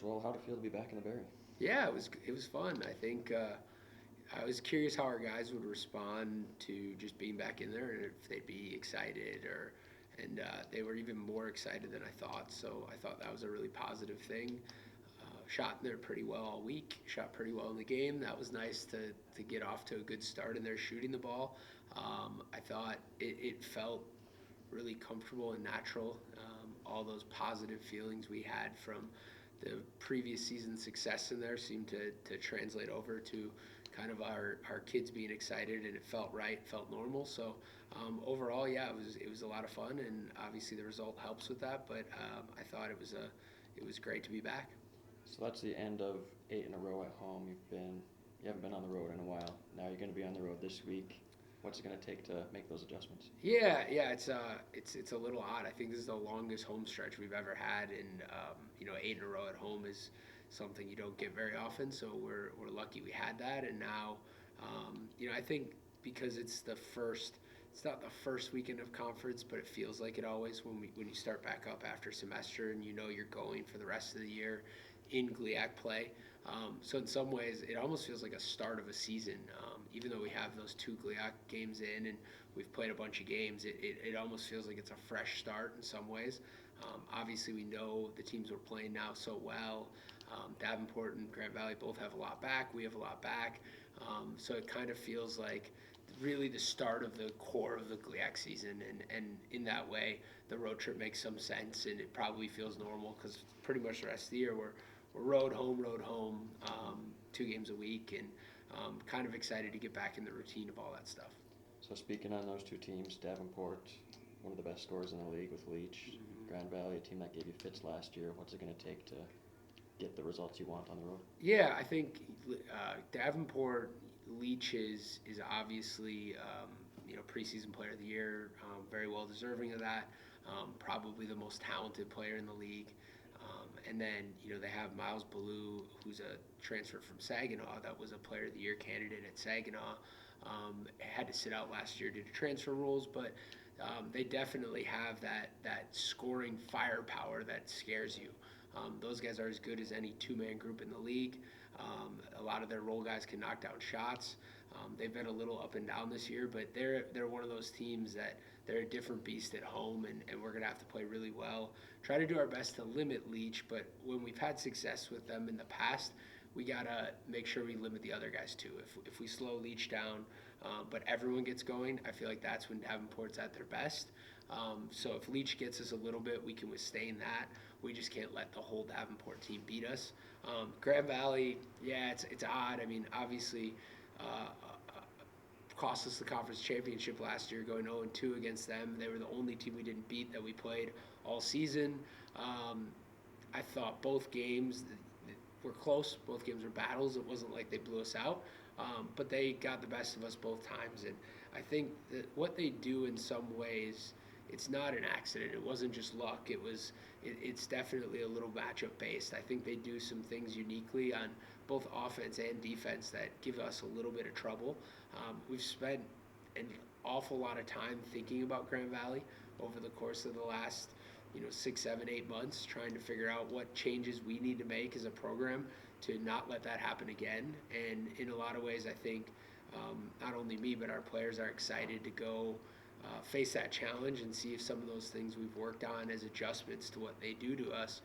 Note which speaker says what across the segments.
Speaker 1: Well, how'd it feel to be back in the Berry?
Speaker 2: Yeah, it was fun. I think I was curious how our guys would respond to just being back in there and if they'd be excited and they were even more excited than I thought. So I thought that was a really positive thing. Shot in there pretty well all week. Shot pretty well in the game. That was nice to get off to a good start in there shooting the ball. I thought it felt really comfortable and natural. All those positive feelings we had from the previous season success in there seemed to translate over to kind of our kids being excited, and it felt right, felt normal. So overall, yeah, it was a lot of fun, and obviously the result helps with that. But I thought it was great to be back.
Speaker 1: So that's the end of 8 in a row at home. You haven't been on the road in a while. Now you're going to be on the road this week. What's it going to take to make those adjustments?
Speaker 2: Yeah, it's a little odd. I think this is the longest home stretch we've ever had, and 8 in a row at home is something you don't get very often. So we're lucky we had that, and now, I think because it's not the first weekend of conference, but it feels like it always when you start back up after semester, and you're going for the rest of the year in GLIAC play. So in some ways, it almost feels like a start of a season. Even though we have those two GLIAC games in and we've played a bunch of games, it almost feels like it's a fresh start in some ways. Obviously, we know the teams we're playing now so well. Davenport and Grand Valley both have a lot back. We have a lot back. So it kind of feels like really the start of the core of the GLIAC season. And in that way, the road trip makes some sense and it probably feels normal because pretty much the rest of the year we're road home, 2 games a week, and kind of excited to get back in the routine of all that stuff.
Speaker 1: So speaking on those two teams, Davenport, one of the best scorers in the league with Leach. Grand Valley, a team that gave you fits last year. What's it going to take to get the results you want on the road?
Speaker 2: Yeah, I think Davenport Leach is obviously preseason player of the year, very well deserving of that. Probably the most talented player in the league. And then they have Miles Ballou, who's a transfer from Saginaw, that was a player of the year candidate at Saginaw. Had to sit out last year due to transfer rules, but they definitely have that scoring firepower that scares you. Those guys are as good as any two-man group in the league. A lot of their role guys can knock down shots. They've been a little up and down this year, but they're one of those teams that they're a different beast at home, and we're going to have to play really well. Try to do our best to limit Leach, but when we've had success with them in the past, we got to make sure we limit the other guys too. If we slow Leach down, but everyone gets going, I feel like that's when Davenport's at their best. So if Leach gets us a little bit, we can withstand that. We just can't let the whole Davenport team beat us. Grand Valley, yeah, it's odd. I mean, obviously, cost us the conference championship last year, going 0-2 against them. They were the only team we didn't beat that we played all season. I thought both games were close. Both games were battles. It wasn't like they blew us out, but they got the best of us both times. And I think that what they do in some ways, it's not an accident. It wasn't just luck. It's definitely a little matchup based. I think they do some things uniquely on both offense and defense that give us a little bit of trouble. We've spent an awful lot of time thinking about Grand Valley over the course of the last 6, 7, 8 months, trying to figure out what changes we need to make as a program to not let that happen again. And in a lot of ways, I think not only me but our players are excited to go face that challenge and see if some of those things we've worked on as adjustments to what they do to us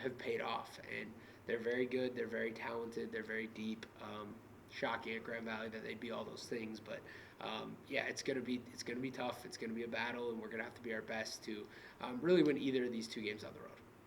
Speaker 2: have paid off. And they're very good. They're very talented. They're very deep. Shocking at Grand Valley that they'd be all those things, but yeah, it's gonna be tough. It's gonna be a battle, and we're gonna have to be our best to really win either of these 2 games on the road.